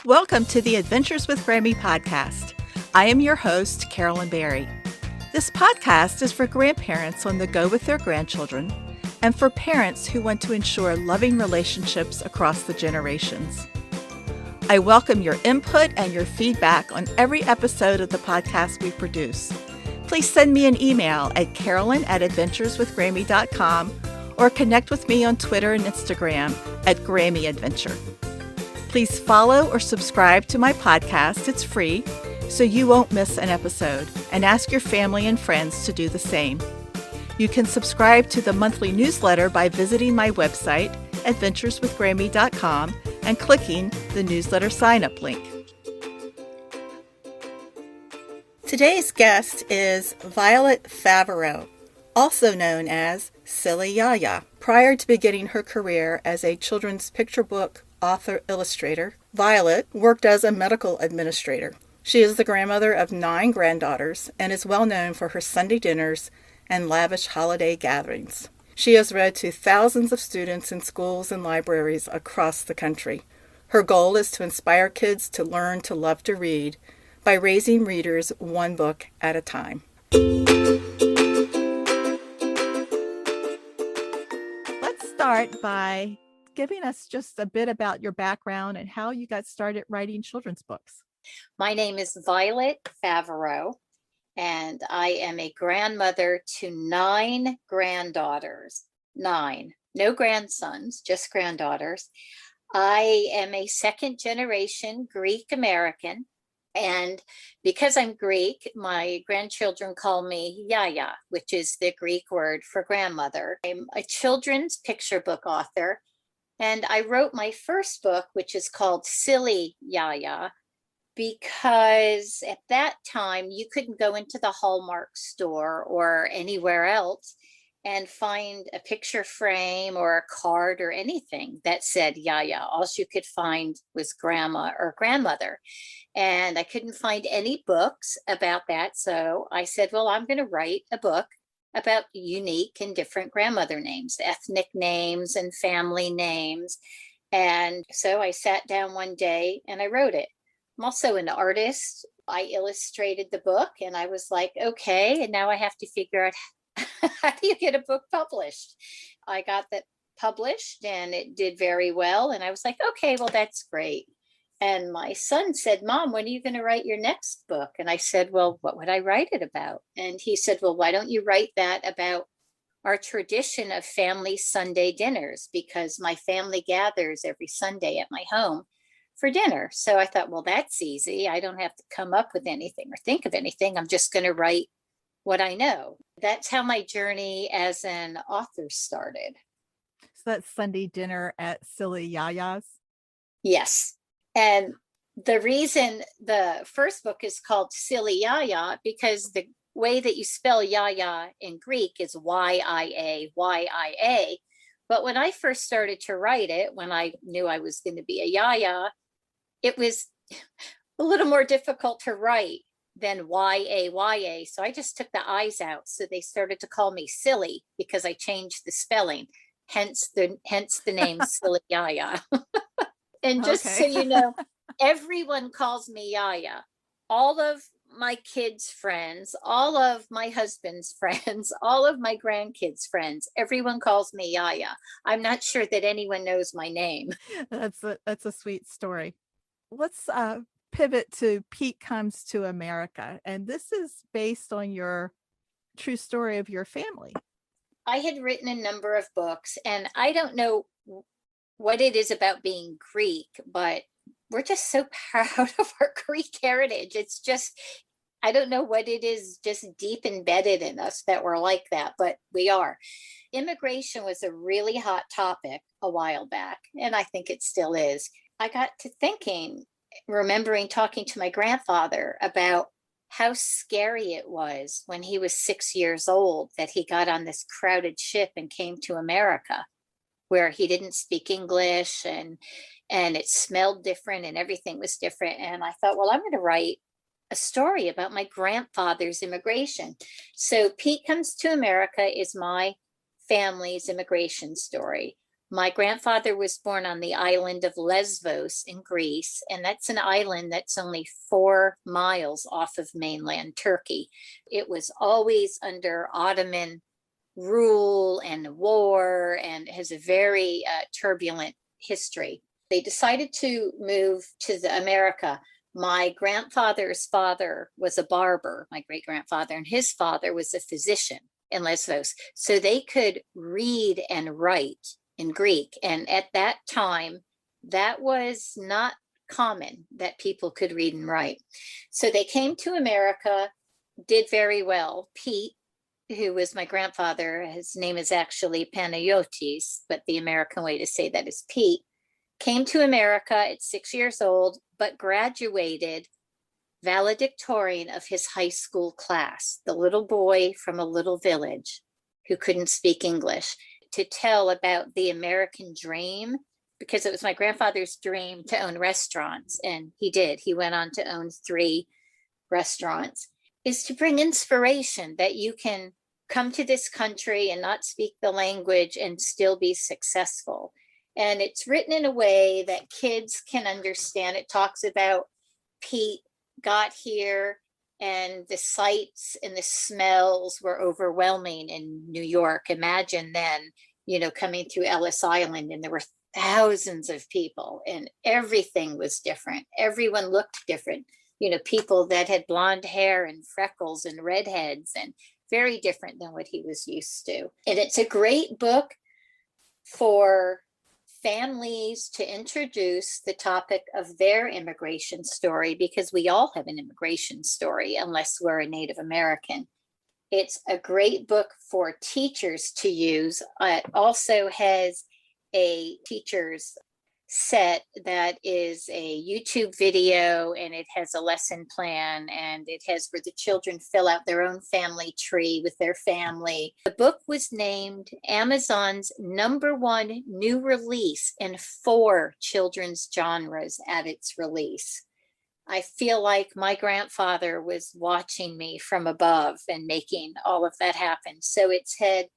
Welcome to the Adventures with Grammy podcast. I am your host, Carolyn Berry. This podcast is for grandparents on the go with their grandchildren and for parents who want to ensure loving relationships across the generations. I welcome your input and your feedback on every episode of the podcast we produce. Please send me an email at carolyn@adventureswithgrammy.com or connect with me on Twitter and Instagram at Grammy Adventure. Please follow or subscribe to my podcast. It's free, so you won't miss an episode, and ask your family and friends to do the same. You can subscribe to the monthly newsletter by visiting my website, adventureswithgrammy.com, and clicking the newsletter sign-up link. Today's guest is Violet Favreau, also known as Silly YaYa. Prior to beginning her career as a children's picture book author-illustrator, Violet worked as a medical administrator. She is the grandmother of 9 granddaughters and is well known for her Sunday dinners and lavish holiday gatherings. She has read to thousands of students in schools and libraries across the country. Her goal is to inspire kids to learn to love to read by raising readers one book at a time. Let's start by giving us just a bit about your background and how you got started writing children's books. My name is Violet Favreau, and I am a grandmother to 9 granddaughters. 9. No grandsons, just granddaughters. I am a second generation Greek American, and because I'm Greek, my grandchildren call me YaYa, which is the Greek word for grandmother. I'm a children's picture book author. And I wrote my first book, which is called Silly YaYa, because at that time you couldn't go into the Hallmark store or anywhere else and find a picture frame or a card or anything that said YaYa. All you could find was grandma or grandmother. And I couldn't find any books about that. So I said, well, I'm going to write a book about unique and different grandmother names, ethnic names and family names. And so I sat down one day and I wrote it. I'm also an artist. I illustrated the book and I was like, okay, and now I have to figure out how do you get a book published? I got that published and it did very well. And I was like, okay, well, that's great. And my son said, Mom, when are you going to write your next book? And I said, well, what would I write it about? And he said, well, why don't you write that about our tradition of family Sunday dinners? Because my family gathers every Sunday at my home for dinner. So I thought, well, that's easy. I don't have to come up with anything or think of anything. I'm just going to write what I know. That's how my journey as an author started. So that's Sunday dinner at Silly YaYa's? Yes. And the reason the first book is called Silly YaYa, because the way that you spell YaYa in Greek is YIA, YIA. But when I first started to write it, when I knew I was going to be a YaYa, it was a little more difficult to write than YAYA. So I just took the I's out. So they started to call me Silly because I changed the spelling. Hence the name Silly YaYa. And just so you know, everyone calls me YaYa. All of my kids' friends, all of my husband's friends, all of my grandkids' friends, everyone calls me YaYa. I'm not sure that anyone knows my name. That's a sweet story. Let's pivot to Pete Comes to America. And this is based on your true story of your family. I had written a number of books, and I don't know what it is about being Greek, but we're just so proud of our Greek heritage. It's just, I don't know what it is, just deep embedded in us that we're like that, but we are. Immigration was a really hot topic a while back, and I think it still is. I got to thinking, remembering talking to my grandfather about how scary it was when he was 6 years old that he got on this crowded ship and came to America, where he didn't speak English and it smelled different and everything was different. And I thought, well, I'm going to write a story about my grandfather's immigration. So Pete Comes to America is my family's immigration story. My grandfather was born on the island of Lesbos in Greece, and that's an island that's only 4 miles off of mainland Turkey. It was always under Ottoman rule and war and has a very turbulent history. They decided to move to America. My grandfather's father was a barber, my great grandfather, and his father was a physician in Lesbos. So they could read and write in Greek. And at that time, that was not common that people could read and write. So they came to America, did very well. Pete, who was my grandfather, his name is actually Panayotis, but the American way to say that is Pete, came to America at 6 years old, but graduated valedictorian of his high school class, the little boy from a little village who couldn't speak English, to tell about the American dream, because it was my grandfather's dream to own restaurants, and he did. He went on to own 3 restaurants, is to bring inspiration that you can come to this country and not speak the language and still be successful. And it's written in a way that kids can understand. It talks about Pete got here and the sights and the smells were overwhelming in New York. Imagine then, coming through Ellis Island, and there were thousands of people and everything was different. Everyone looked different. People that had blonde hair and freckles and redheads, and very different than what he was used to. And it's a great book for families to introduce the topic of their immigration story, because we all have an immigration story unless we're a Native American. It's a great book for teachers to use. It also has a teacher's set that is a YouTube video, and it has a lesson plan, and it has where the children fill out their own family tree with their family. The book was named Amazon's #1 new release in 4 children's genres at its release. I feel like my grandfather was watching me from above and making all of that happen. So it's had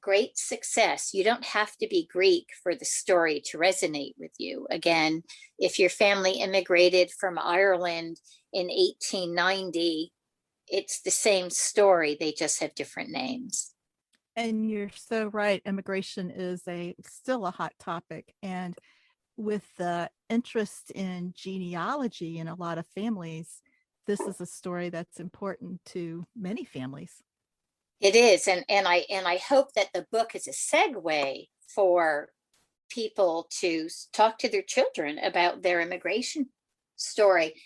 great success. You don't have to be Greek for the story to resonate with you. Again, if your family immigrated from Ireland in 1890, it's the same story. They just have different names. And you're so right. Immigration is still a hot topic. And with the interest in genealogy in a lot of families, this is a story that's important to many families. It is, and I hope that the book is a segue for people to talk to their children about their immigration story.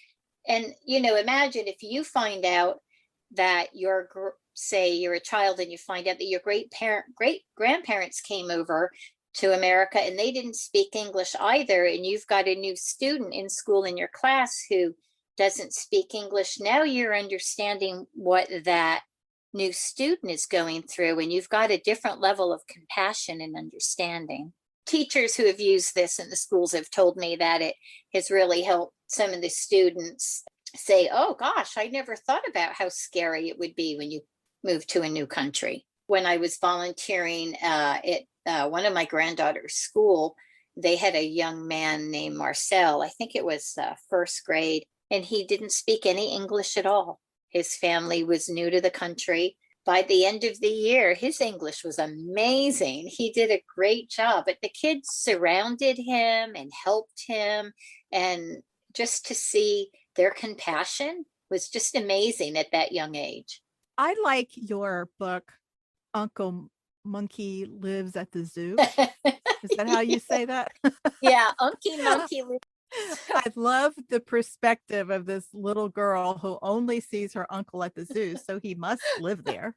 And imagine if you find out that say you're a child and you find out that your great grandparents came over to America and they didn't speak English either, and you've got a new student in school in your class who doesn't speak English. Now you're understanding what that new student is going through, and you've got a different level of compassion and understanding. Teachers who have used this in the schools have told me that it has really helped some of the students say, oh gosh, I never thought about how scary it would be when you move to a new country. When I was volunteering at one of my granddaughter's school, they had a young man named Marcel. I think it was 1st grade, and he didn't speak any English at all. His family was new to the country. By the end of the year, his English was amazing. He did a great job, but the kids surrounded him and helped him. And just to see their compassion was just amazing at that young age. I like your book, Uncle Monkey Lives at the Zoo. Is that how you say that? Yeah, Unky Monkey Lives. I love the perspective of this little girl who only sees her uncle at the zoo, so he must live there.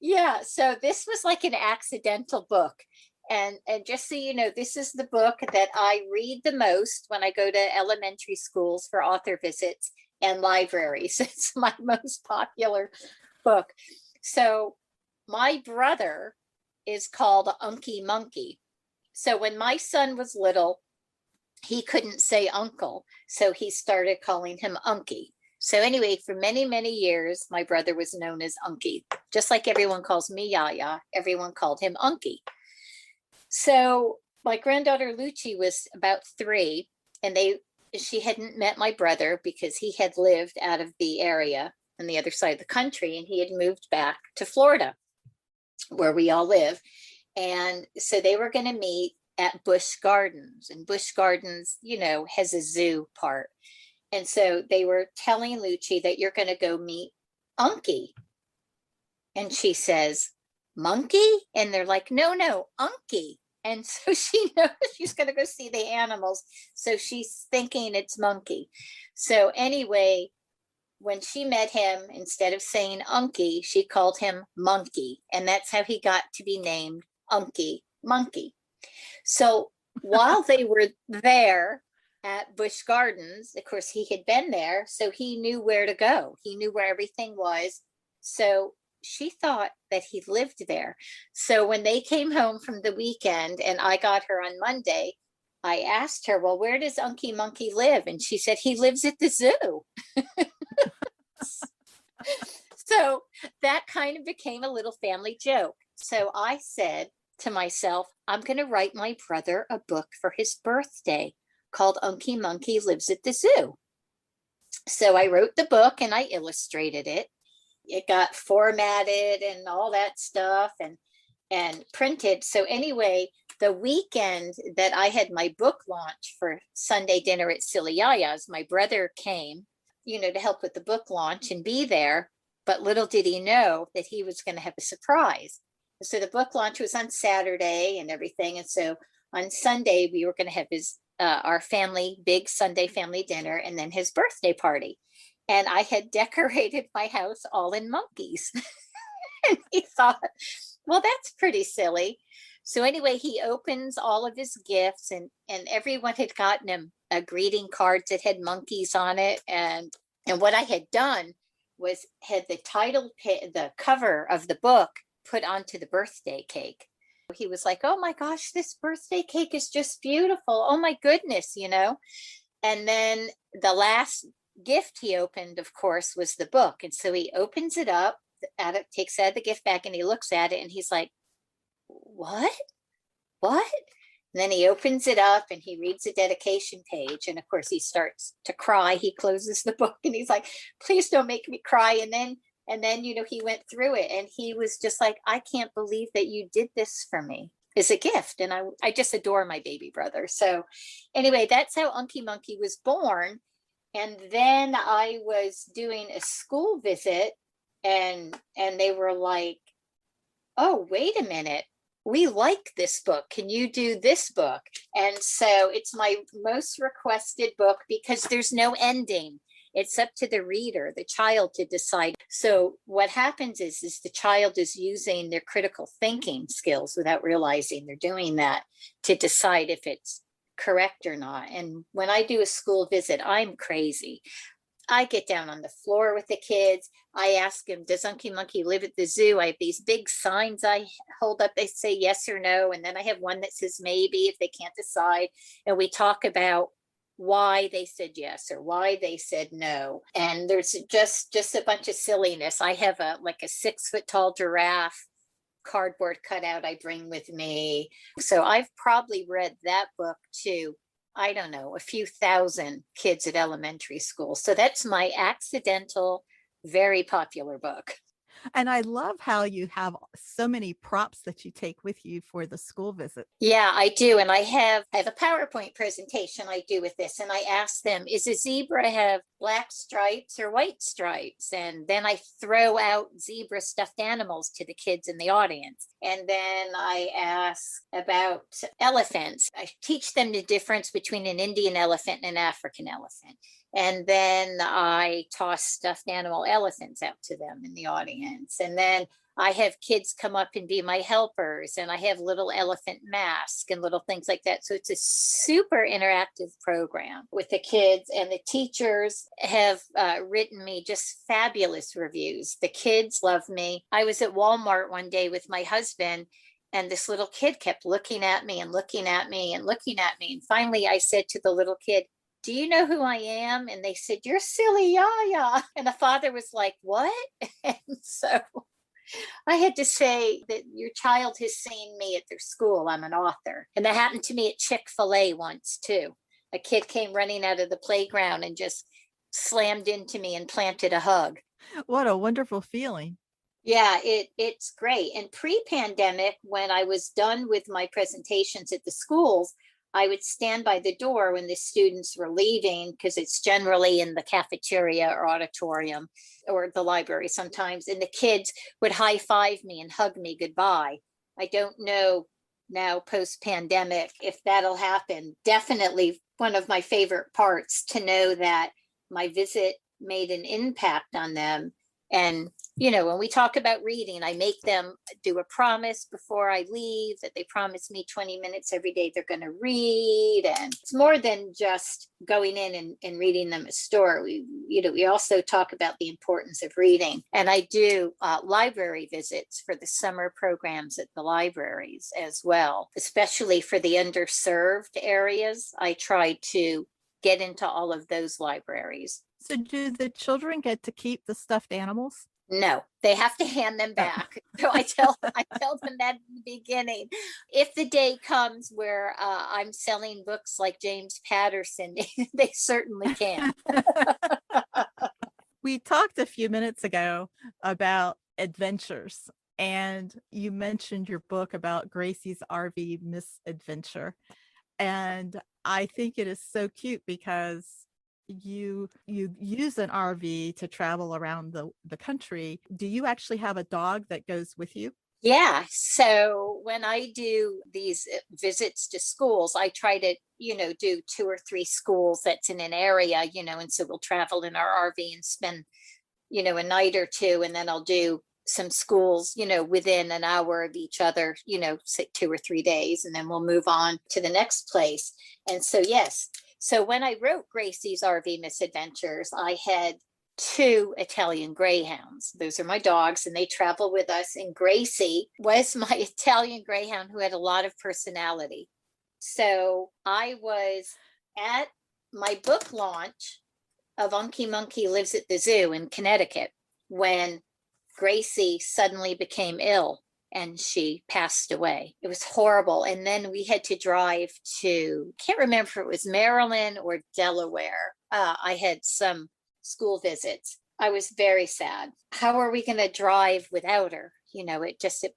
Yeah, so this was like an accidental book. And just so you know, this is the book that I read the most when I go to elementary schools for author visits and libraries. It's my most popular book. So my brother is called Unky Monkey. So when my son was little, he couldn't say uncle, so he started calling him Unky. So anyway, for many, many years, my brother was known as Unky. Just like everyone calls me YaYa, everyone called him Unky. So My granddaughter Lucci was about 3, and she hadn't met my brother because he had lived out of the area on the other side of the country, and he had moved back to Florida, where we all live. And so they were going to meet at Busch Gardens, and Busch Gardens, has a zoo part. And so they were telling Lucci that you're going to go meet Unky. And she says, Monkey? And they're like, no, Unky. And so she knows she's going to go see the animals. So she's thinking it's Monkey. So anyway, when she met him, instead of saying Unky, she called him Monkey. And that's how he got to be named Unky Monkey. So while they were there at Busch Gardens, of course, he had been there, so he knew where to go. He knew where everything was. So she thought that he lived there. So when they came home from the weekend and I got her on Monday, I asked her, well, where does Unky Monkey live? And she said, he lives at the zoo. So that kind of became a little family joke. So I said to myself, I'm going to write my brother a book for his birthday called Unky Monkey Lives at the Zoo. So I wrote the book and I illustrated it. It got formatted and all that stuff and printed. So anyway, the weekend that I had my book launch for Sunday dinner at Silly YaYa's, my brother came, to help with the book launch and be there. But little did he know that he was going to have a surprise. So the book launch was on Saturday and everything. And so on Sunday, we were going to have our big Sunday family dinner and then his birthday party. And I had decorated my house all in monkeys. And he thought, well, that's pretty silly. So anyway, he opens all of his gifts and everyone had gotten him a greeting card that had monkeys on it. And what I had done was had the cover of the book put onto the birthday cake. He was like, oh my gosh, this birthday cake is just beautiful. Oh my goodness, And then the last gift he opened, of course, was the book. And so he opens it up, takes out the gift bag and he looks at it and he's like, what? And then he opens it up and he reads the dedication page. And of course he starts to cry. He closes the book and he's like, please don't make me cry. And then, he went through it and he was just like, I can't believe that you did this for me as a gift. And I just adore my baby brother. So anyway, that's how Unky Monkey was born. And then I was doing a school visit and they were like, oh, wait a minute. We like this book. Can you do this book? And so it's my most requested book because there's no ending. It's up to the reader, the child, to decide. So what happens is the child is using their critical thinking skills without realizing they're doing that to decide if it's correct or not. And when I do a school visit, I'm crazy. I get down on the floor with the kids. I ask them, does Unky Monkey live at the zoo? I have these big signs I hold up. They say yes or no. And then I have one that says maybe if they can't decide. And we talk about why they said yes or why they said no. And there's just a bunch of silliness. I have a 6-foot tall giraffe cardboard cutout I bring with me. So I've probably read that book to, I don't know, a few thousand kids at elementary school. So that's my accidental, very popular book. And I love how you have so many props that you take with you for the school visit. Yeah, I do. And I have a PowerPoint presentation I do with this. And I ask them, is a zebra have black stripes or white stripes? And then I throw out zebra stuffed animals to the kids in the audience. And then I ask about elephants. I teach them the difference between an Indian elephant and an African elephant. And then I toss stuffed animal elephants out to them in the audience. And then I have kids come up and be my helpers. And I have little elephant masks and little things like that. So it's a super interactive program with the kids. And the teachers have written me just fabulous reviews. The kids love me. I was at Walmart one day with my husband. And this little kid kept looking at me and looking at me and looking at me. And finally I said to the little kid, do you know who I am? And they said, you're Silly YaYa. And the father was like, what? And so I had to say that your child has seen me at their school. I'm an author. And that happened to me at Chick-fil-A once too. A kid came running out of the playground and just slammed into me and planted a hug. What a wonderful feeling. Yeah, it's great. And pre-pandemic, when I was done with my presentations at the schools, I would stand by the door when the students were leaving, because it's generally in the cafeteria or auditorium or the library sometimes, and the kids would high five me and hug me goodbye. I don't know now post-pandemic if that'll happen. Definitely one of my favorite parts to know that my visit made an impact on them. And, when we talk about reading, I make them do a promise before I leave that they promise me 20 minutes every day they're going to read. And it's more than just going in and reading them a story. We also talk about the importance of reading. And I do library visits for the summer programs at the libraries as well, especially for the underserved areas. I try to get into all of those libraries. So do the children get to keep the stuffed animals? No, they have to hand them back. So I tell them that in the beginning. If the day comes where I'm selling books like James Patterson, they certainly can. We talked a few minutes ago about adventures, and you mentioned your book about Gracie's RV misadventure. And I think it is so cute because you use an RV to travel around the country. Do you actually have a dog that goes with you? Yeah. So when I do these visits to schools, I try to, do 2 or 3 schools that's in an area, and so we'll travel in our RV and spend, a night or two. And then I'll do some schools, within an hour of each other, say 2 or 3 days, and then we'll move on to the next place. And so, yes. So when I wrote Gracie's RV Misadventures, I had 2 Italian Greyhounds. Those are my dogs, and they travel with us. And Gracie was my Italian Greyhound who had a lot of personality. So I was at my book launch of Unky Monkey Lives at the Zoo in Connecticut when Gracie suddenly became ill and she passed away. It was horrible. And then we had to drive to, can't remember if it was Maryland or Delaware. I had some school visits. I was very sad. How are we going to drive without her?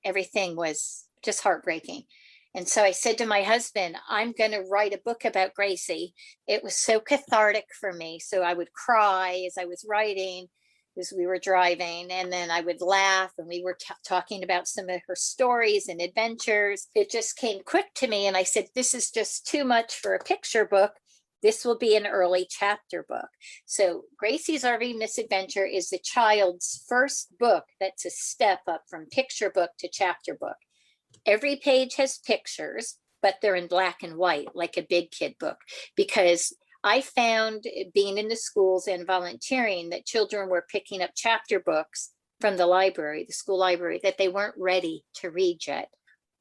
Everything was just heartbreaking. And so I said to my husband, I'm going to write a book about Gracie. It was so cathartic for me. So I would cry as I was writing, as we were driving, and then I would laugh, and we were talking about some of her stories and adventures. It just came quick to me, and I said, this is just too much for a picture book. This will be an early chapter book. So Gracie's RV Misadventure is the child's first book that's a step up from picture book to chapter book. Every page has pictures, but they're in black and white, like a big kid book, because I found, being in the schools and volunteering, that children were picking up chapter books from the library, the school library, that they weren't ready to read yet,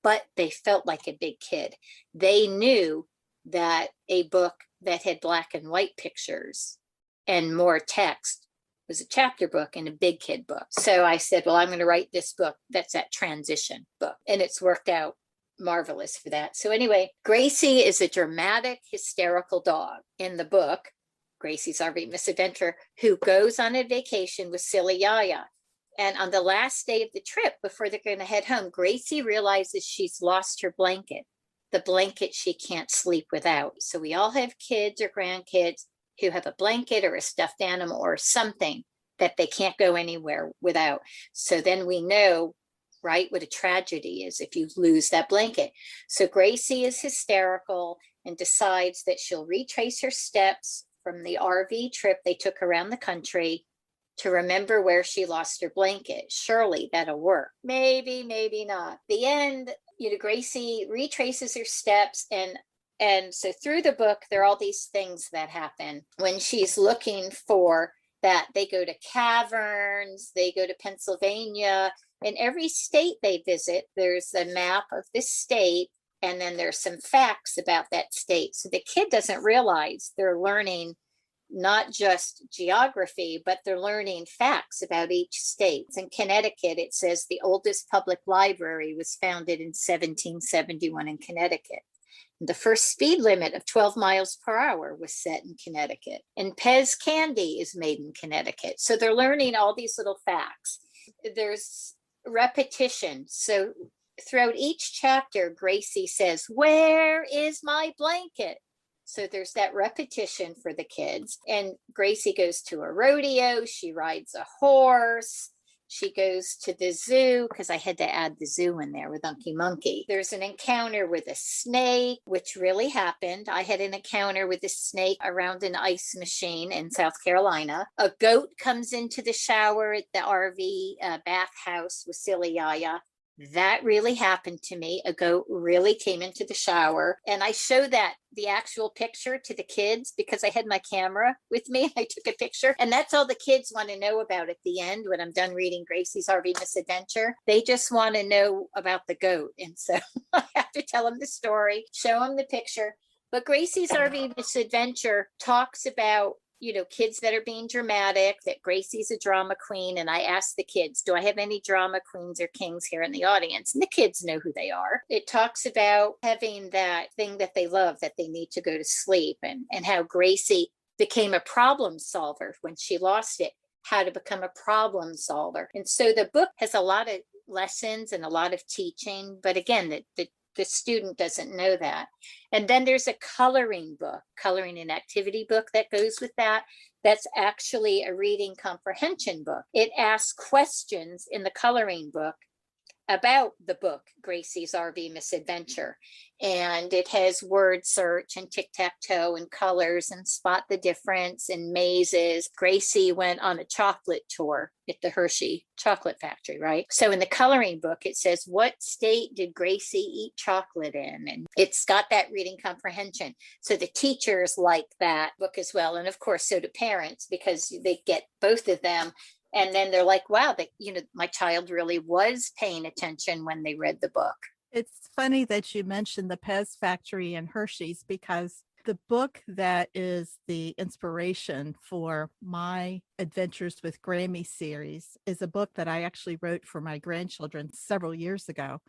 but they felt like a big kid. They knew that a book that had black and white pictures and more text was a chapter book and a big kid book. So I said, well, I'm going to write this book that's that transition book. And it's worked out marvelous for that. So anyway, Gracie is a dramatic, hysterical dog in the book, Gracie's RV Misadventure, who goes on a vacation with silly YaYa. And on the last day of the trip, before they're going to head home, Gracie realizes she's lost her blanket, the blanket she can't sleep without. So we all have kids or grandkids who have a blanket or a stuffed animal or something that they can't go anywhere without. So then we know, right, what a tragedy is if you lose that blanket. So Gracie is hysterical and decides that she'll retrace her steps from the RV trip they took around the country to remember where she lost her blanket. Surely that'll work. Maybe, maybe not. The end, Gracie retraces her steps, and so through the book, there are all these things that happen when she's looking for that. They go to caverns, they go to Pennsylvania. In every state they visit, there's a map of the state, and then there's some facts about that state. So the kid doesn't realize they're learning not just geography, but they're learning facts about each state. In Connecticut, it says the oldest public library was founded in 1771 in Connecticut. The first speed limit of 12 miles per hour was set in Connecticut. And Pez candy is made in Connecticut. So they're learning all these little facts. There's repetition. So throughout each chapter, Gracie says, "Where is my blanket?" So there's that repetition for the kids. And Gracie goes to a rodeo. She rides a horse. She goes to the zoo, because I had to add the zoo in there with Unky Monkey. There's an encounter with a snake, which really happened. I had an encounter with a snake around an ice machine in South Carolina. A goat comes into the shower at the RV bathhouse with silly YaYa. That really happened to me. A goat really came into the shower, and I show that the actual picture to the kids because I had my camera with me. I took a picture, and that's all the kids want to know about at the end when I'm done reading Gracie's RV Misadventure. They just want to know about the goat. And so I have to tell them the story, show them the picture. But Gracie's RV Misadventure talks about, you know, kids that are being dramatic, that Gracie's a drama queen. And I asked the kids, do I have any drama queens or kings here in the audience? And the kids know who they are. It talks about having that thing that they love, that they need to go to sleep, and how Gracie became a problem solver when she lost it, how to become a problem solver. And so the book has a lot of lessons and a lot of teaching. But again, the student doesn't know that. And then there's a coloring book, coloring and activity book that goes with that. That's actually a reading comprehension book. It asks questions in the coloring book about the book, Gracie's RV Misadventure. And it has word search and tic-tac-toe and colors and spot the difference and mazes. Gracie went on a chocolate tour at the Hershey chocolate factory, right? So in the coloring book, it says, what state did Gracie eat chocolate in? And it's got that reading comprehension. So the teachers like that book as well. And of course, so do parents, because they get both of them. And then they're like, wow, that, you know, my child really was paying attention when they read the book. It's funny that you mentioned the Pez factory and Hershey's, because the book that is the inspiration for my Adventures with Grammy series is a book that I actually wrote for my grandchildren several years ago.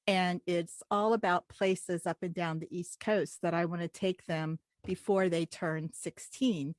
And it's all about places up and down the East Coast that I want to take them before they turn 16.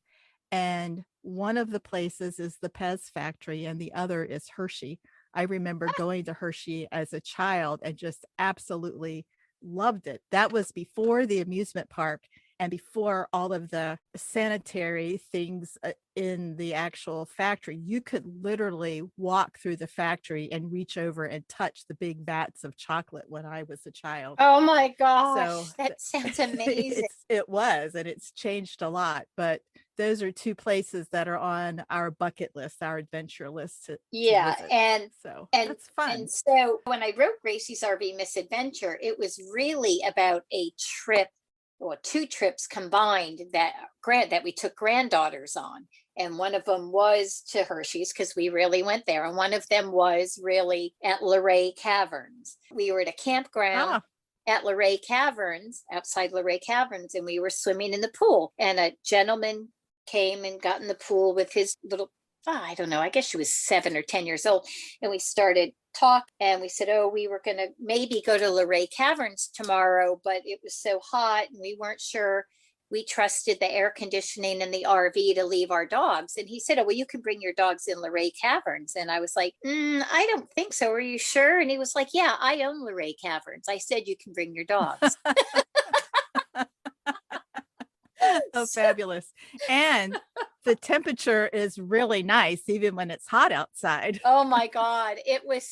And one of the places is the Pez factory and the other is Hershey. I remember going to Hershey as a child and just absolutely loved it. That was before the amusement park and before all of the sanitary things in the actual factory. You could literally walk through the factory and reach over and touch the big vats of chocolate when I was a child. Oh my gosh, So that sounds amazing. it was, and it's changed a lot, but those are two places that are on our bucket list, our adventure list to Yeah, visit. and So and that's fun. and so when I wrote Gracie's RV Misadventure, it was really about a trip, or two trips combined, that we took granddaughters on. And one of them was to Hershey's, because we really went there. And one of them was really at Luray Caverns. We were at a campground at Luray Caverns, outside Luray Caverns, and we were swimming in the pool. And a gentleman came and got in the pool with his little, I don't know, I guess she was 7 or 10 years old. And we started talk, and we said, oh, we were going to maybe go to Luray Caverns tomorrow, but it was so hot and we weren't sure. We trusted the air conditioning in the RV to leave our dogs. And he said, oh, well, you can bring your dogs in Luray Caverns. And I was like, I don't think so. Are you sure? And he was like, yeah, I own Luray Caverns. I said, you can bring your dogs. Oh, fabulous. And the temperature is really nice, even when it's hot outside. Oh my God. It was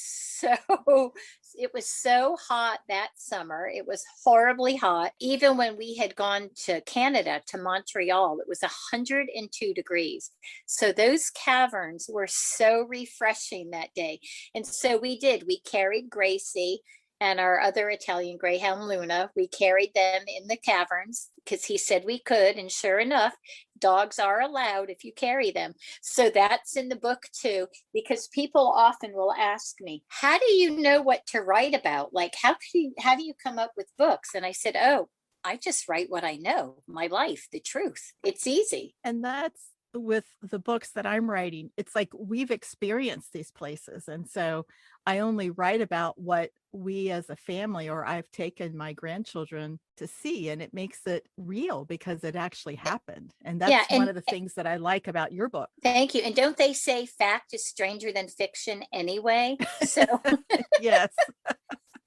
so hot that summer. It was horribly hot. Even when we had gone to Canada, to Montreal, it was 102 degrees. So those caverns were so refreshing that day. And so we carried Gracie and our other Italian Greyhound, Luna. We carried them in the caverns because he said we could. And sure enough, dogs are allowed if you carry them. So that's in the book too, because people often will ask me, how do you know what to write about? Like, how do you come up with books? And I said, oh, I just write what I know, my life, the truth. It's easy. And that's with the books that I'm writing. It's like we've experienced these places. And so I only write about what we as a family or I've taken my grandchildren to see. And it makes it real because it actually happened. And Yeah. that's one of the things that I like about your book. Thank you. And don't they say fact is stranger than fiction anyway? So, Yes.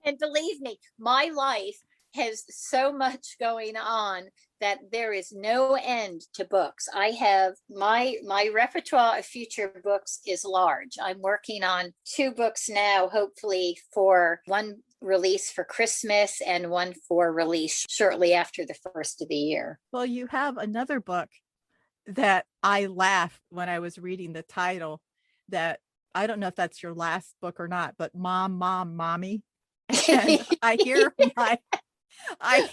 and believe me, my life has so much going on that there is no end to books. I have my repertoire of future books is large. I'm working on 2 books now, hopefully for one release for Christmas and one for release shortly after the first of the year. Well, you have another book that I laughed when I was reading the title that I don't know if that's your last book or not, but Mom, Mom, Mommy. And I hear my I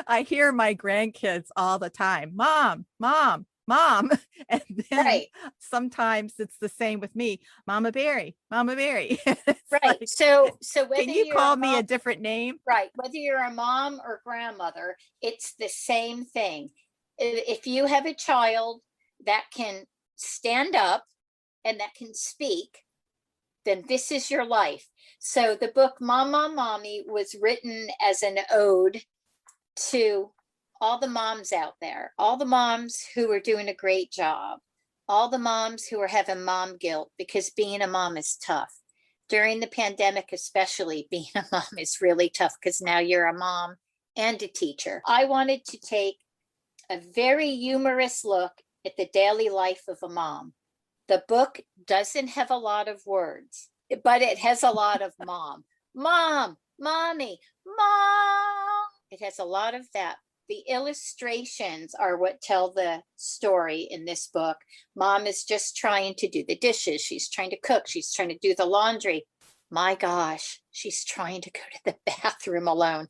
I hear my grandkids all the time, mom, mom, mom. And then Right. sometimes it's the same with me, Mama Berry, Mama Berry. It's Right. like, So whether can you you're a call me mom, a different name? right, whether you're a mom or grandmother, it's the same thing. If you have a child that can stand up and that can speak, then this is your life. So the book Mama Mommy was written as an ode to all the moms out there, all the moms who are doing a great job, all the moms who are having mom guilt because being a mom is tough. During the pandemic, especially, being a mom is really tough because now you're a mom and a teacher. I wanted to take a very humorous look at the daily life of a mom. The book doesn't have a lot of words, but it has a lot of mom, mommy, mom. It has a lot of that. The illustrations are what tell the story in this book. Mom is just trying to do the dishes. She's trying to cook. She's trying to do the laundry. My gosh, she's trying to go to the bathroom alone.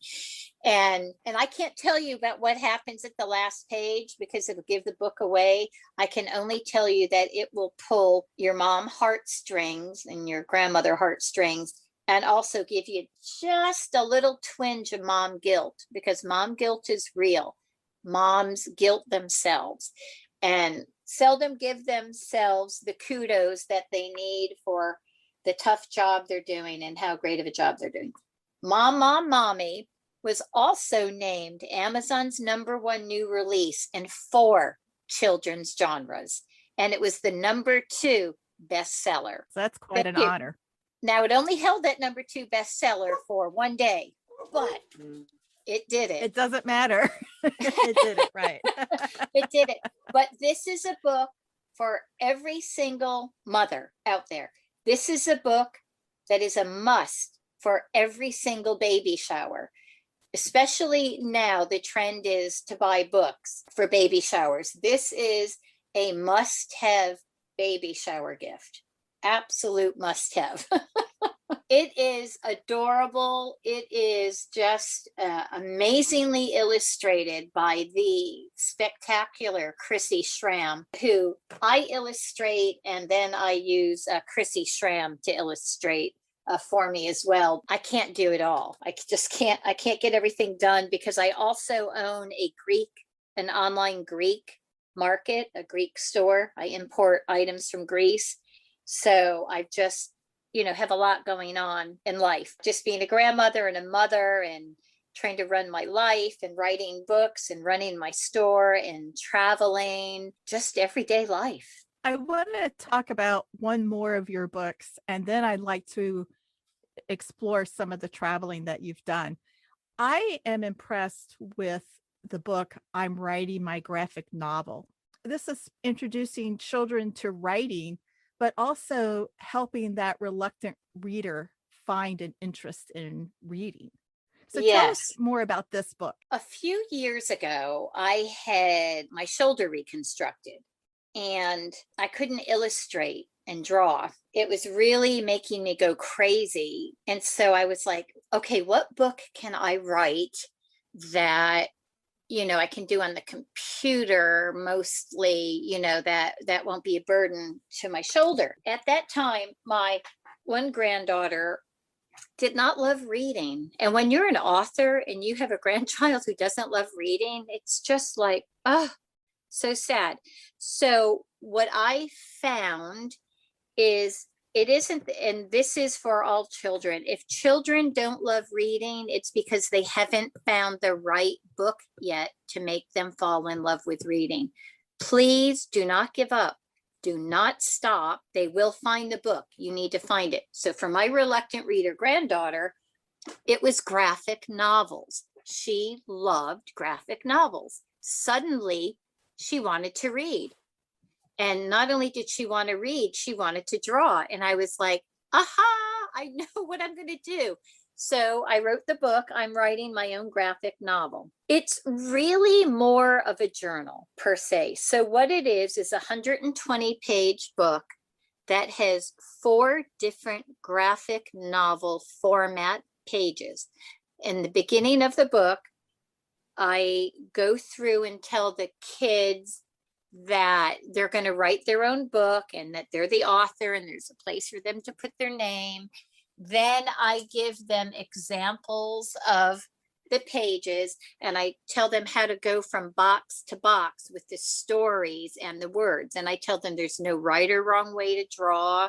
And I can't tell you about what happens at the last page because it'll give the book away. I can only tell you that it will pull your mom heartstrings and your grandmother heartstrings and also give you just a little twinge of mom guilt because mom guilt is real. Moms guilt themselves and seldom give themselves the kudos that they need for the tough job they're doing and how great of a job they're doing. Mom, Mommy was also named Amazon's #1 new release in 4 children's genres. And it was the #2 bestseller. So that's quite an honor. Now, it only held that #2 bestseller for 1 day, but it did it. It doesn't matter. It did it, right. It did it. But this is a book for every single mother out there. This is a book that is a must for every single baby shower. Especially now, the trend is to buy books for baby showers. This is a must-have baby shower gift. Absolute must-have. It is adorable. It is just amazingly illustrated by the spectacular Chrissy Schramm, who I illustrate, and then I use Chrissy Schramm to illustrate for me as well. I can't do it all. I can't get everything done because I also own an online Greek market, a Greek store. I import items from Greece. So I just, have a lot going on in life, just being a grandmother and a mother and trying to run my life and writing books and running my store and traveling, just everyday life. I want to talk about one more of your books, and then I'd like to explore some of the traveling that you've done. I am impressed with the book, I'm Writing My Graphic Novel. This is introducing children to writing, but also helping that reluctant reader find an interest in reading. So tell us more about this book. A few years ago, I had my shoulder reconstructed and I couldn't illustrate and draw. It was really making me go crazy. And so I was like, okay, what book can I write that I can do on the computer mostly, that won't be a burden to my shoulder. At that time, my one granddaughter did not love reading. And when you're an author and you have a grandchild who doesn't love reading, it's just like, oh, so sad. So what I found is it isn't, and this is for all children. If children don't love reading, it's because they haven't found the right book yet to make them fall in love with reading. Please do not give up. Do not stop. They will find the book. You need to find it. So for my reluctant reader granddaughter, it was graphic novels. She loved graphic novels. Suddenly, she wanted to read. And not only did she want to read, she wanted to draw. And I was like, aha, I know what I'm going to do. So I wrote the book. I'm writing my own graphic novel. It's really more of a journal per se. So what it is a 120-page book that has 4 different graphic novel format pages. In the beginning of the book, I go through and tell the kids that they're going to write their own book and that they're the author and there's a place for them to put their name. Then I give them examples of the pages and I tell them how to go from box to box with the stories and the words. And I tell them there's no right or wrong way to draw.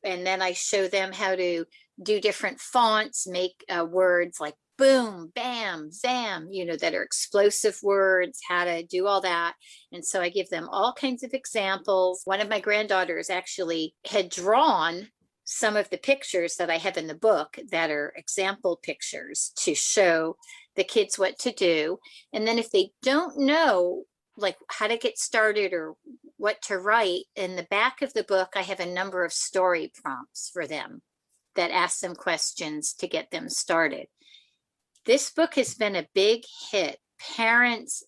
And then I show them how to do different fonts, make words like boom, bam, zam, that are explosive words, how to do all that. And so I give them all kinds of examples. One of my granddaughters actually had drawn some of the pictures that I have in the book that are example pictures to show the kids what to do. And then if they don't know like how to get started or what to write, in the back of the book, I have a number of story prompts for them that ask them questions to get them started. This book has been a big hit. Parents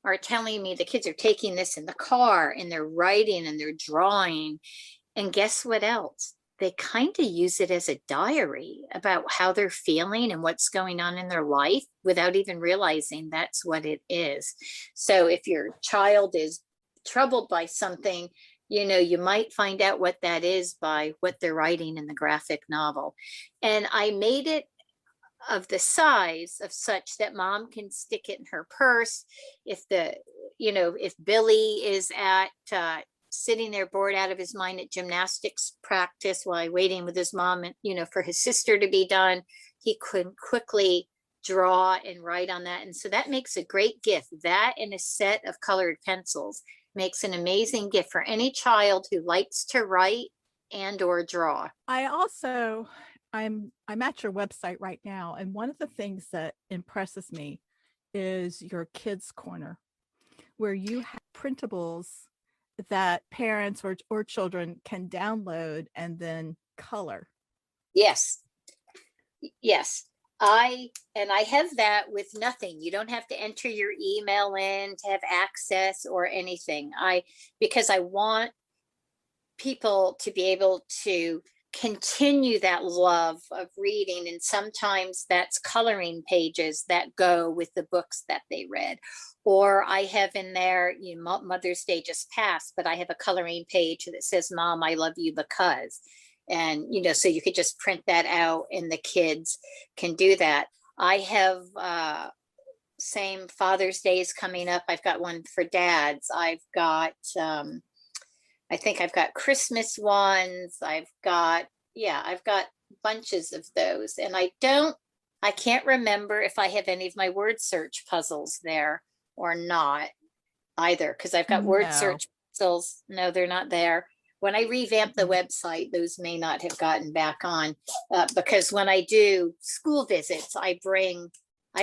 are telling me the kids are taking this in the car and they're writing and they're drawing. And guess what else? They kind of use it as a diary about how they're feeling and what's going on in their life without even realizing that's what it is. So if your child is troubled by something, you might find out what that is by what they're writing in the graphic novel. And I made it of the size of such that mom can stick it in her purse. If Billy is at sitting there bored out of his mind at gymnastics practice while waiting with his mom and for his sister to be done, he could quickly draw and write on that. And so that makes a great gift. That and a set of colored pencils makes an amazing gift for any child who likes to write and or draw. I'm at your website right now, and one of the things that impresses me is your kids corner, where you have printables that parents or children can download and then color. Yes. I have that with nothing. You don't have to enter your email in to have access or anything. Because I want people to be able to continue that love of reading. And sometimes that's coloring pages that go with the books that they read. Or I have in there, Mother's Day just passed, but I have a coloring page that says, Mom, I love you because. And, so you could just print that out and the kids can do that. I have same Father's Day is coming up. I've got one for dads. I've got, I think I've got Christmas ones. I've got bunches of those. And I can't remember if I have any of my word search puzzles there or not either, because I've got word search puzzles. No, they're not there. When I revamp the website, those may not have gotten back on because when I do school visits, I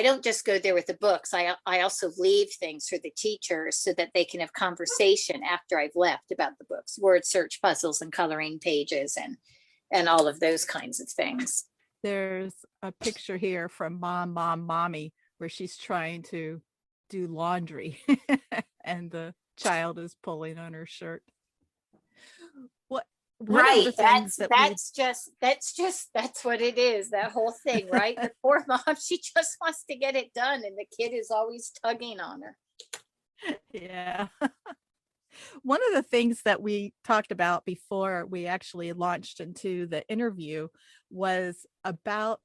don't just go there with the books. I also leave things for the teachers so that they can have conversation after I've left about the books, word search puzzles and coloring pages and all of those kinds of things. There's a picture here from Mommy, where she's trying to do laundry and the child is pulling on her shirt. Right. That's what it is. That whole thing, right? The poor mom, she just wants to get it done and the kid is always tugging on her. Yeah. One of the things that we talked about before we actually launched into the interview was about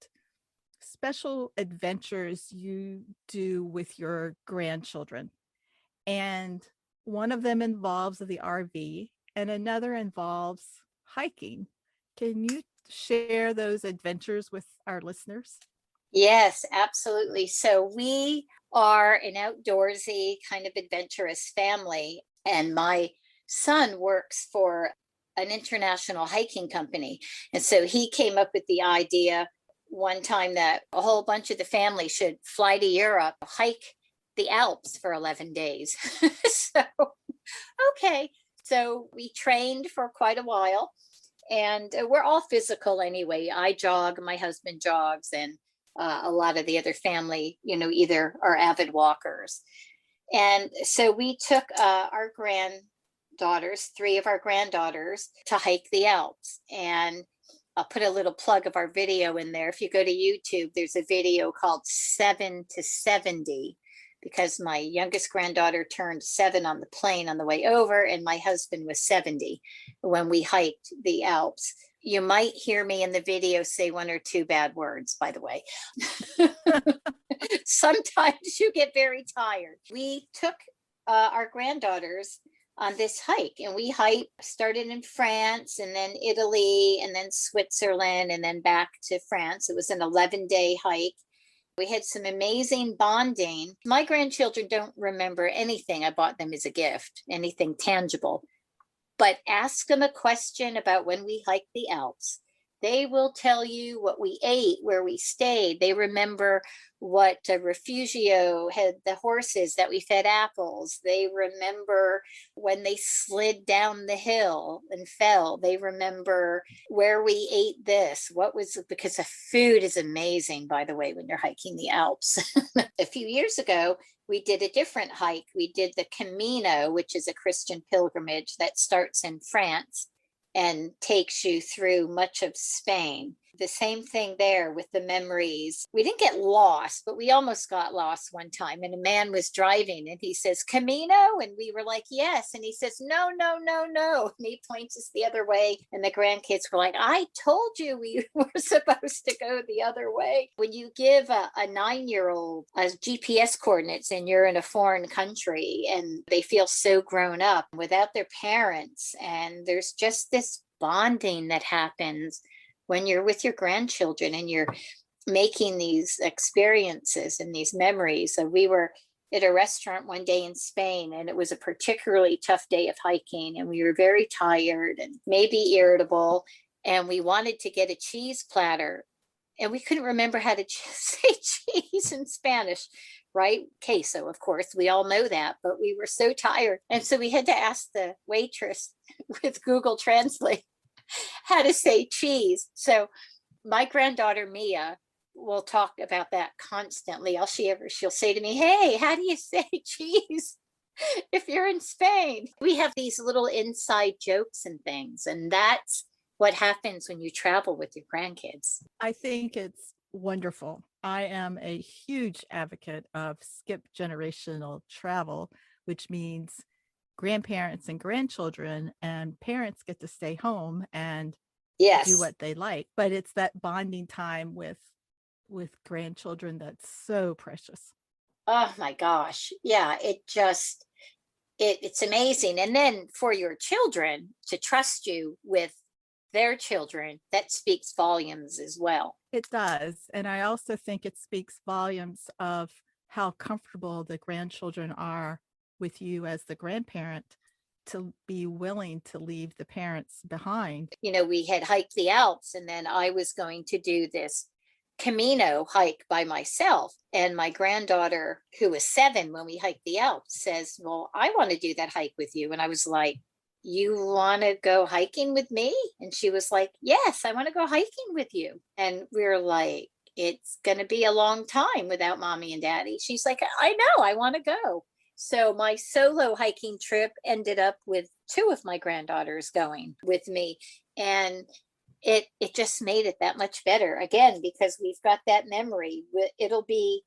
special adventures you do with your grandchildren. And one of them involves the RV and another involves hiking. Can you share those adventures with our listeners? Yes, absolutely. So we are an outdoorsy kind of adventurous family, and my son works for an international hiking company. And so he came up with the idea one time that a whole bunch of the family should fly to Europe, hike the Alps for 11 days. So, okay. So we trained for quite a while, and we're all physical anyway. I jog, my husband jogs, and a lot of the other family, either are avid walkers. And so we took our granddaughters, three of our granddaughters, to hike the Alps. And I'll put a little plug of our video in there. If you go to YouTube, there's a video called 7 to 70, because my youngest granddaughter turned 7 on the plane on the way over, and my husband was 70 when we hiked the Alps. You might hear me in the video say one or two bad words, by the way. Sometimes you get very tired. We took our granddaughters on this hike, and we started in France and then Italy and then Switzerland and then back to France. It was an 11-day hike. We had some amazing bonding. My grandchildren don't remember anything I bought them as a gift, anything tangible. But ask them a question about when we hiked the Alps. They will tell you what we ate, where we stayed. They remember what Refugio had, the horses that we fed apples. They remember when they slid down the hill and fell. They remember where we ate this. Because the food is amazing, by the way, when you're hiking the Alps. A few years ago, we did a different hike. We did the Camino, which is a Christian pilgrimage that starts in France and takes you through much of Spain. The same thing there with the memories. We didn't get lost, but we almost got lost one time. And a man was driving and he says, Camino? And we were like, yes. And he says, no, no, no, no. And he points us the other way. And the grandkids were like, I told you we were supposed to go the other way. When you give a 9-year-old GPS coordinates and you're in a foreign country and they feel so grown up without their parents, and there's just this bonding that happens when you're with your grandchildren and you're making these experiences and these memories. So we were at a restaurant one day in Spain, and it was a particularly tough day of hiking, and we were very tired and maybe irritable, and we wanted to get a cheese platter, and we couldn't remember how to say cheese in Spanish, right? Queso, of course, we all know that, but we were so tired. And so we had to ask the waitress with Google Translate how to say cheese. So my granddaughter Mia will talk about that constantly. She'll say to me, hey, how do you say cheese if you're in Spain? We have these little inside jokes and things, and that's what happens when you travel with your grandkids. I think it's wonderful. I am a huge advocate of skip generational travel, which means grandparents and grandchildren and parents get to stay home and do what they like. But it's that bonding time with grandchildren that's so precious. Oh my gosh. Yeah, it's amazing. And then for your children to trust you with their children, that speaks volumes as well. It does. And I also think it speaks volumes of how comfortable the grandchildren are with you as the grandparent to be willing to leave the parents behind. We had hiked the Alps, and then I was going to do this Camino hike by myself. And my granddaughter, who was 7 when we hiked the Alps, says, well, I want to do that hike with you. And I was like, you want to go hiking with me? And she was like, yes, I want to go hiking with you. And we were like, it's going to be a long time without mommy and daddy. She's like, I know, I want to go. So my solo hiking trip ended up with 2 of my granddaughters going with me. And it just made it that much better, again, because we've got that memory.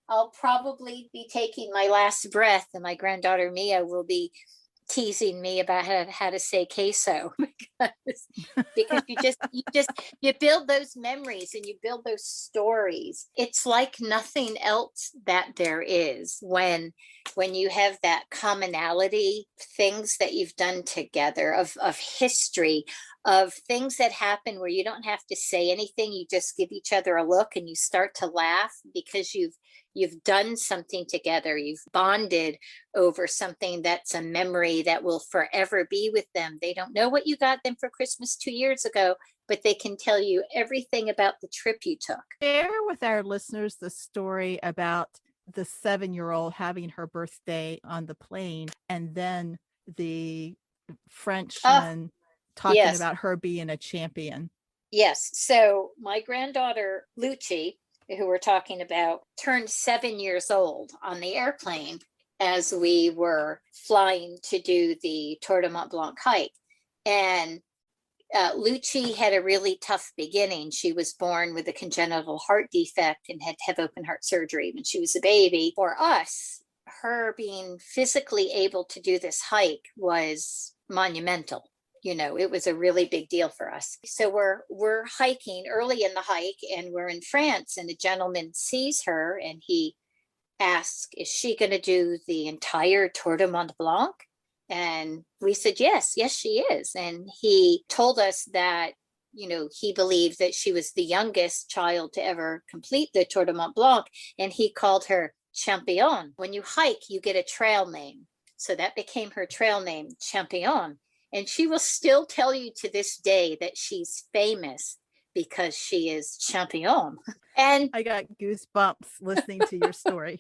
I'll probably be taking my last breath, and my granddaughter Mia will be teasing me about how to say queso because you build those memories and you build those stories. It's like nothing else that there is when you have that commonality, things that you've done together of history, of things that happen where you don't have to say anything. You just give each other a look and you start to laugh because you've done something together. You've bonded over something that's a memory that will forever be with them. They don't know what you got them for Christmas 2 years ago, but they can tell you everything about the trip you took. Share with our listeners the story about the 7-year-old having her birthday on the plane, and then the Oh, Frenchman talking yes. about her being a champion. Yes. So my granddaughter, Lucci, who we're talking about, turned 7 years old on the airplane as we were flying to do the Tour de Mont Blanc hike. And Lucci had a really tough beginning. She was born with a congenital heart defect and had to have open heart surgery when she was a baby. For us, her being physically able to do this hike was monumental. It was a really big deal for us. So we're hiking early in the hike, and we're in France, and a gentleman sees her and he asks, is she going to do the entire Tour de Mont Blanc? And we said, yes, she is. And he told us that, he believed that she was the youngest child to ever complete the Tour de Mont Blanc. And he called her Champion. When you hike, you get a trail name. So that became her trail name, Champion. And she will still tell you to this day that she's famous because she is champion. And I got goosebumps listening to your story.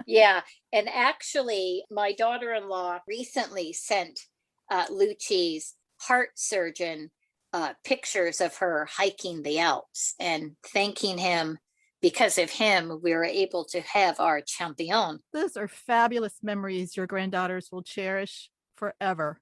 yeah. And actually, my daughter-in-law recently sent Lucci's heart surgeon pictures of her hiking the Alps and thanking him. Because of him, we were able to have our champion. Those are fabulous memories your granddaughters will cherish forever.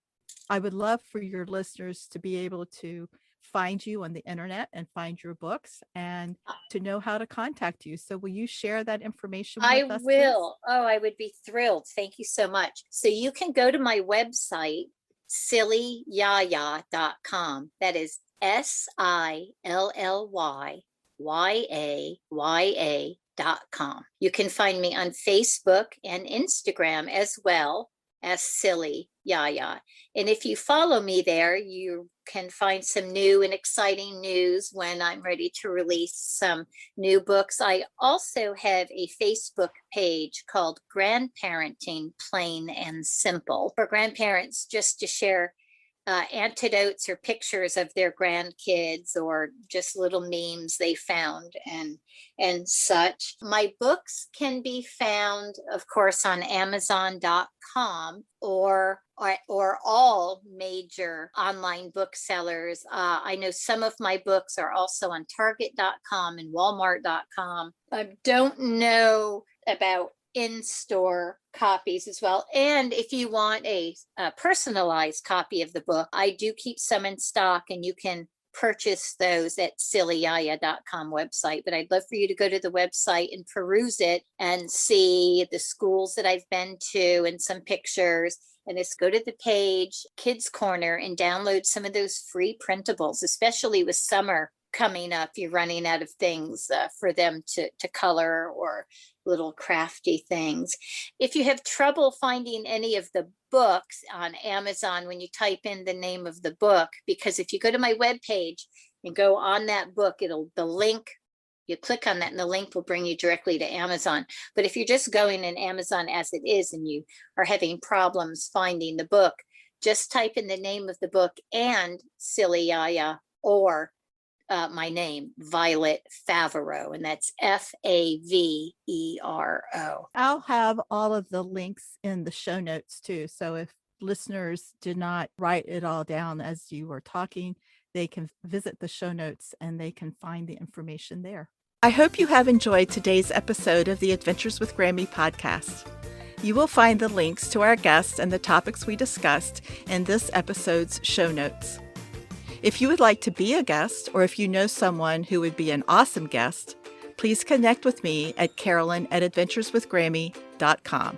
I would love for your listeners to be able to find you on the internet and find your books and to know how to contact you. So will you share that information with us? I will. Please? Oh, I would be thrilled. Thank you so much. So you can go to my website, SillyYaYa.com. That is SILLYYAYA.com. You can find me on Facebook and Instagram as well as Silly YaYa. And if you follow me there, you can find some new and exciting news when I'm ready to release some new books. I also have a Facebook page called Grandparenting Plain and Simple for grandparents, just to share anecdotes or pictures of their grandkids or just little memes they found and such. My books can be found, of course, on Amazon.com or all major online booksellers. I know some of my books are also on Target.com and Walmart.com. I don't know about in-store copies as well. And if you want a personalized copy of the book, I do keep some in stock, and you can purchase those at SillyYaYa.com website. But I'd love for you to go to the website and peruse it and see the schools that I've been to and some pictures. And just go to the page, Kids Corner, and download some of those free printables, especially with summer coming up. You're running out of things for them to color or little crafty things. If you have trouble finding any of the books on Amazon when you type in the name of the book, because if you go to my webpage and go on that book, the link, you click on that and the link will bring you directly to Amazon. But if you're just going in Amazon as it is and you are having problems finding the book, just type in the name of the book and Silly YaYa or my name, Violet Favreau, and that's Favero. I'll have all of the links in the show notes too. So if listeners did not write it all down as you were talking, they can visit the show notes and they can find the information there. I hope you have enjoyed today's episode of the Adventures with Grammy podcast. You will find the links to our guests and the topics we discussed in this episode's show notes. If you would like to be a guest, or if you know someone who would be an awesome guest, please connect with me at Carolyn@adventureswithgrammy.com.